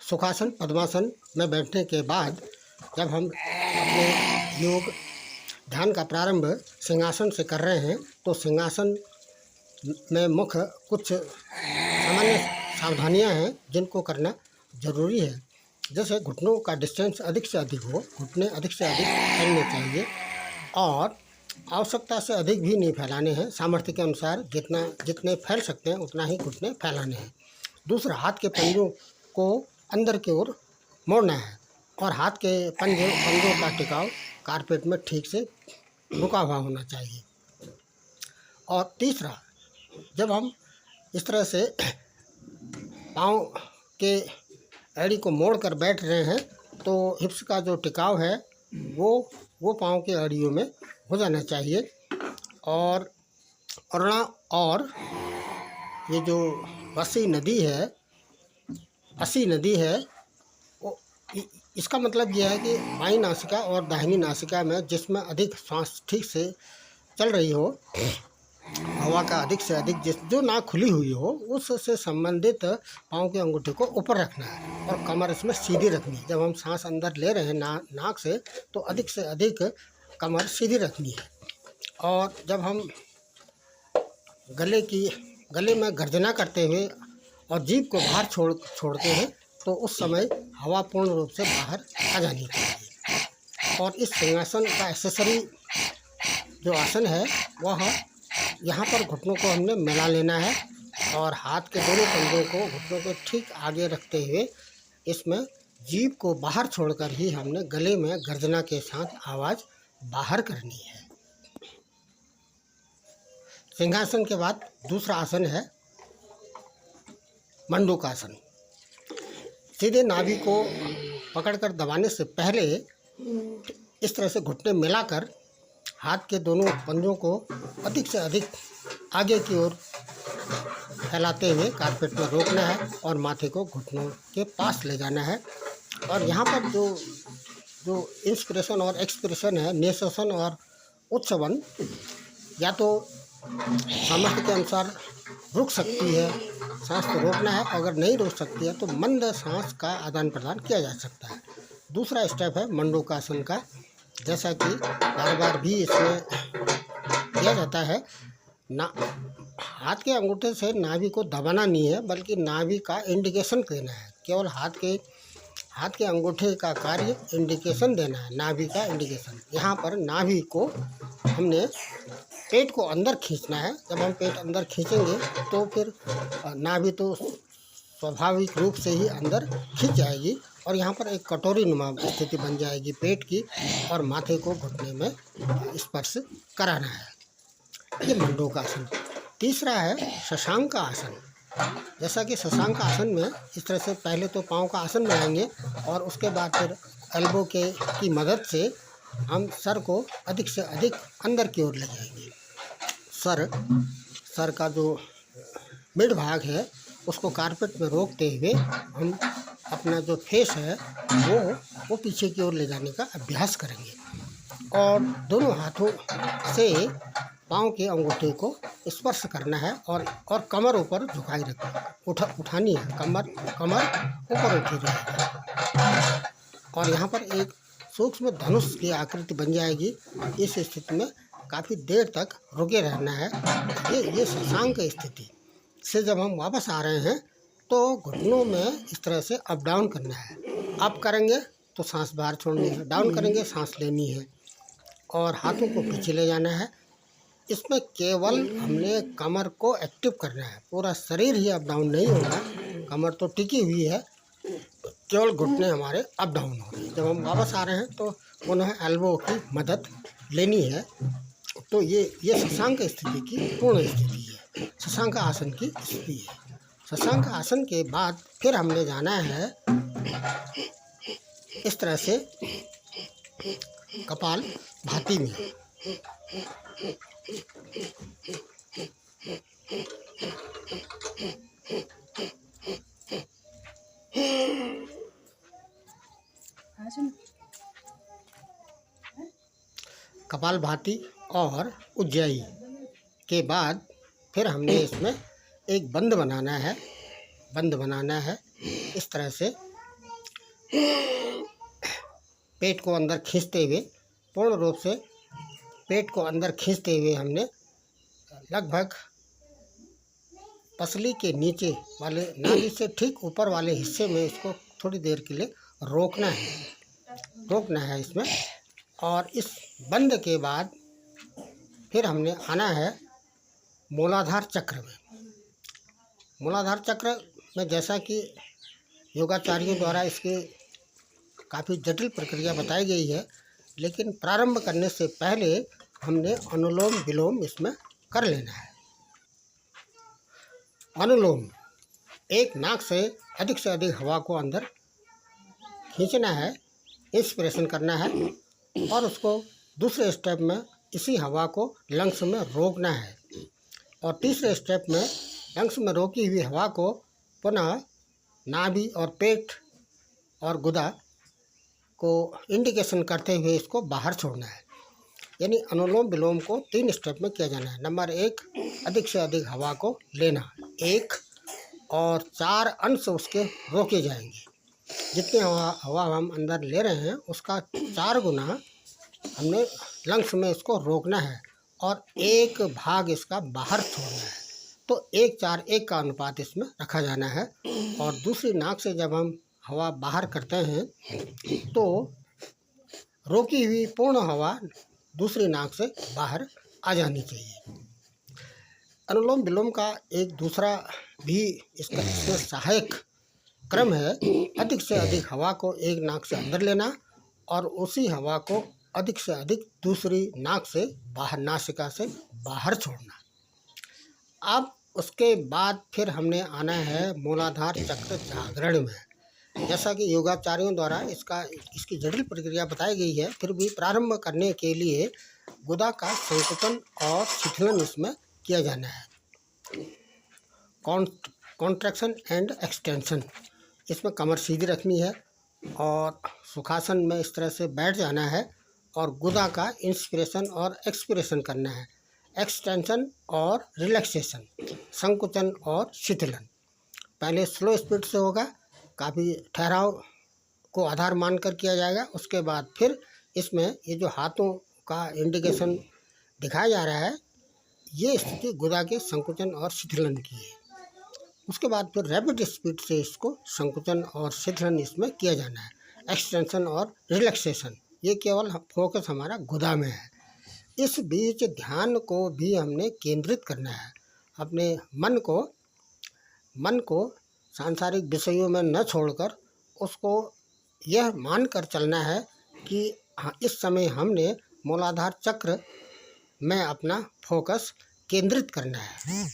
सुखासन पद्मासन में बैठने के बाद जब हम अपने योग ध्यान का प्रारंभ सिंहासन से कर रहे हैं तो सिंहासन में मुख्य कुछ सामान्य सावधानियां हैं जिनको करना ज़रूरी है। जैसे घुटनों का डिस्टेंस अधिक से अधिक हो, घुटने अधिक से अधिक फैलने चाहिए और आवश्यकता से अधिक भी नहीं फैलाने हैं। सामर्थ्य के अनुसार जितने फैल सकते हैं उतना ही घुटने फैलाने हैं। दूसरा, हाथ के पंजों को अंदर की ओर मोड़ना है और हाथ के पंजों का टिकाव कारपेट में ठीक से रुका हुआ होना चाहिए। और तीसरा, जब हम इस तरह से पाँव के एड़ी को मोड़कर बैठ रहे हैं तो हिप्स का जो टिकाव है वो पाँव के एड़ियों में हो जाना चाहिए। और ये जो असी नदी है इसका मतलब यह है कि बाईं नासिका और दाहिनी नासिका में जिसमें अधिक सांस ठीक से चल रही हो, हवा का अधिक से अधिक जो नाक खुली हुई हो, उससे संबंधित पाँव के अंगूठे को ऊपर रखना है और कमर इसमें सीधी रखनी है। जब हम सांस अंदर ले रहे हैं नाक से तो अधिक से अधिक कमर सीधी रखनी है। और जब हम गले में गर्जना करते हुए और जीभ को बाहर छोड़ते हैं तो उस समय हवा पूर्ण रूप से बाहर आ जानी चाहिए। और इस सिंहासन का एक्सेसरी जो आसन है वह यहाँ पर घुटनों को हमने मिला लेना है और हाथ के दोनों पंजों को घुटनों के ठीक आगे रखते हुए इसमें जीभ को बाहर छोड़कर ही हमने गले में गर्जना के साथ आवाज़ बाहर करनी है। सिंहासन के बाद दूसरा आसन है मंडूकासन। सीधे नाभि को पकड़कर दबाने से पहले इस तरह से घुटने मिलाकर हाथ के दोनों पंजों को अधिक से अधिक आगे की ओर फैलाते हुए कारपेट में रोकना है और माथे को घुटनों के पास ले जाना है। और यहाँ पर जो इंस्पिरेशन और एक्सप्रेशन है, निःश्वासन और उच्छ्वन, या तो सामर्थ्य के अनुसार रुक सकती है, सांस को रोकना है। अगर नहीं रोक सकती है तो मंद सांस का आदान प्रदान किया जा सकता है। दूसरा स्टेप है मंडूकासन का, जैसा कि बार बार भी इसमें किया जाता है। हाथ के अंगूठे से नाभि को दबाना नहीं है बल्कि नाभि का इंडिकेशन देना है। केवल हाथ के अंगूठे का कार्य इंडिकेशन देना है, नाभि का इंडिकेशन। यहाँ पर नाभि को हमने पेट को अंदर खींचना है। जब हम पेट अंदर खींचेंगे तो फिर नाभि तो स्वाभाविक रूप से ही अंदर खींच जाएगी और यहाँ पर एक कटोरी नुमा स्थिति बन जाएगी पेट की और माथे को घुटने में स्पर्श कराना है। ये मंडूकासन। तीसरा है शशांक आसन। जैसा कि शशांक आसन में इस तरह से पहले तो पाँव का आसन बनाएंगे और उसके बाद फिर एल्बो की मदद से हम सर को अधिक से अधिक अंदर की ओर ले जाएंगे। सर का जो मिड भाग है उसको कारपेट में रोकते हुए हम अपना जो फेस है वो पीछे की ओर ले जाने का अभ्यास करेंगे और दोनों हाथों से पाँव के अंगूठे को स्पर्श करना है और कमर ऊपर झुकाई उठानी है। कमर ऊपर उठी रहेगी और यहाँ पर एक सूक्ष्म धनुष की आकृति बन जाएगी। इस स्थिति में काफ़ी देर तक रुके रहना है। ये शशांक स्थिति से जब हम वापस आ रहे हैं तो घुटनों में इस तरह से अप डाउन करना है। अप करेंगे तो सांस बाहर छोड़नी है, डाउन करेंगे सांस लेनी है और हाथों को पीछे ले जाना है। इसमें केवल हमने कमर को एक्टिव करना है, पूरा शरीर ही अप डाउन नहीं होगा। कमर तो टिकी हुई है, केवल घुटने हमारे अप डाउन हो रहे हैं। जब हम वापस आ रहे हैं तो पुनः एल्बो की मदद लेनी है। तो ये शशांक स्थिति की पूर्ण स्थिति है, शशांक आसन की स्थिति है। शशांक आसन के बाद फिर हमने जाना है इस तरह से कपाल भाती में। कपाल भाती और उज्जाई के बाद फिर हमने इसमें एक बंद बनाना है। बंद बनाना है इस तरह से पेट को अंदर खींचते हुए, पूर्ण रूप से पेट को अंदर खींचते हुए हमने लगभग पसली के नीचे वाले नाभि से ठीक ऊपर वाले हिस्से में इसको थोड़ी देर के लिए रोकना है इसमें। और इस बंद के बाद फिर हमने आना है मूलाधार चक्र में। मूलाधार चक्र में जैसा कि योगाचार्यों द्वारा इसकी काफ़ी जटिल प्रक्रिया बताई गई है, लेकिन प्रारंभ करने से पहले हमने अनुलोम विलोम इसमें कर लेना है। अनुलोम, एक नाक से अधिक हवा को अंदर खींचना है, इंस्पिरेशन करना है, और उसको दूसरे स्टेप में इसी हवा को लंग्स में रोकना है, और तीसरे स्टेप में लंग्स में रोकी हुई हवा को पुनः नाभि और पेट और गुदा को इंडिकेशन करते हुए इसको बाहर छोड़ना है। यानी अनुलोम विलोम को 3 स्टेप में किया जाना है। नंबर 1, अधिक से अधिक हवा को लेना, 1, और 4 अंश उसके रोके जाएंगे। जितनी हवा हम अंदर ले रहे हैं उसका 4 गुना हमने लंग्स में इसको रोकना है, और 1 भाग इसका बाहर छोड़ना है। तो 1-4-1 का अनुपात इसमें रखा जाना है। और दूसरी नाक से जब हम हवा बाहर करते हैं तो रोकी हुई पूर्ण हवा दूसरी नाक से बाहर आ जानी चाहिए। अनुलोम विलोम का एक दूसरा भी इसका इसमें सहायक क्रम है। अधिक से अधिक हवा को एक नाक से अंदर लेना और उसी हवा को अधिक से अधिक दूसरी नाक से बाहर, नासिका से बाहर छोड़ना। अब उसके बाद फिर हमने आना है मूलाधार चक्र जागरण में। जैसा कि योगाचार्यों द्वारा इसकी जटिल प्रक्रिया बताई गई है, फिर भी प्रारंभ करने के लिए गुदा का संकुचन और शिथिलन इसमें किया जाना है। कॉन्ट्रैक्शन एंड एक्सटेंशन, इसमें कमर सीधी रखनी है और सुखासन में इस तरह से बैठ जाना है, और गुदा का इंस्पिरेशन और एक्सपिरेशन करना है। एक्सटेंशन और रिलैक्सेशन, संकुचन और शिथिलन। पहले स्लो स्पीड से होगा, काफ़ी ठहराव को आधार मानकर किया जाएगा। उसके बाद फिर इसमें ये जो हाथों का इंडिकेशन दिखाया जा रहा है, ये स्थिति गुदा के संकुचन और शिथिलन की है। उसके बाद फिर रैपिड स्पीड से इसको संकुचन और शिथिलन इसमें किया जाना है। एक्सटेंशन और रिलैक्सेशन, ये केवल फोकस हमारा गुदा में है। इस बीच ध्यान को भी हमने केंद्रित करना है। अपने मन को सांसारिक विषयों में न छोड़कर उसको यह मानकर चलना है कि हाँ, इस समय हमने मूलाधार चक्र में अपना फोकस केंद्रित करना है।